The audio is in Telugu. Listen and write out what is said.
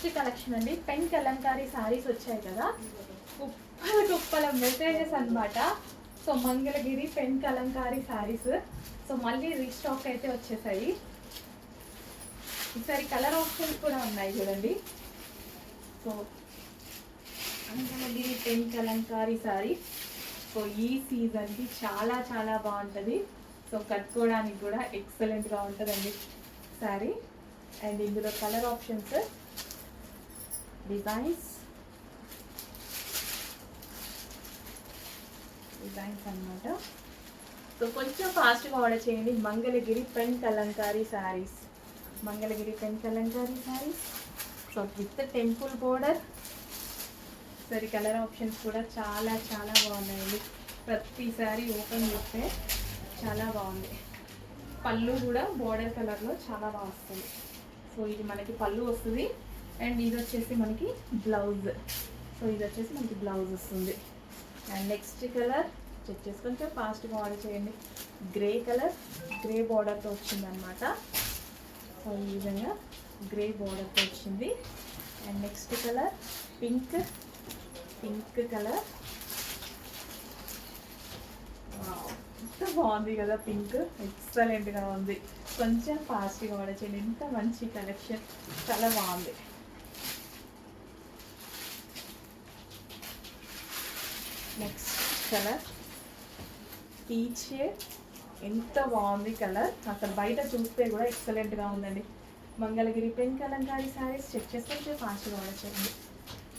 నెక్స్ట్ కలెక్షన్ అండి, పెన్ కలంకారీ శారీస్ వచ్చాయి కదా, కుప్పల కుప్పల మెసేజెస్ అన్నమాట. So Mangalagiri pen Kalamkari saris so మళ్ళీ రీస్టాక్ అయితే వచ్చేసాయి. ఈసారి కలర్ ఆప్షన్స్ కూడా ఉన్నాయి చూడండి. So Mangalagiri pen Kalamkari sari so ఈ సీజన్కి చాలా చాలా బాగుంటుంది. సో కట్టుకోవడానికి కూడా ఎక్సలెంట్గా ఉంటుందండి శారీ. అండ్ ఇందులో కలర్ ఆప్షన్స్, డిజైన్స్ అన్నమాట. సో కొంచెం ఫాస్ట్గా ఆర్డర్ చేయండి. Mangalagiri pen Kalamkari saris, Mangalagiri pen Kalamkari saris so with temple border. సరే కలర్ ఆప్షన్స్ కూడా చాలా చాలా బాగున్నాయండి. ప్రతిసారి ఓపెన్ చేస్తే చాలా బాగుంది. పళ్ళు కూడా బోర్డర్ కలర్లో చాలా బాగా వస్తుంది. సో ఇది మనకి పళ్ళు వస్తుంది. అండ్ ఇది వచ్చేసి మనకి బ్లౌజ్. సో ఇది వచ్చేసి మనకి బ్లౌజ్ వస్తుంది. అండ్ నెక్స్ట్ కలర్ చెక్ చేసి కొంచెం ఫాస్ట్గా ఆర్డర్ చేయండి. గ్రే కలర్, గ్రే బార్డర్తో వచ్చిందనమాట. సో ఈ విధంగా గ్రే బార్డర్తో వచ్చింది. And next colour pink colour. ఎంత బాగుంది కదా పింక్, ఎక్సలెంట్గా ఉంది. కొంచెం ఫాస్ట్గా ఆర్డర్ చేయండి. ఎంత మంచి కలెక్షన్, చాలా బాగుంది. నెక్స్ట్ కలర్ పీచ్ షేడ్, ఎంత బాగుంది కలర్, అసలు బయట చూస్తే కూడా ఎక్సలెంట్గా ఉందండి. మంగళగిరి పెన్ కలంకారీ శారీస్ చెక్ చేస్తే ఫాస్ట్గా ఆర్డర్ చేయండి.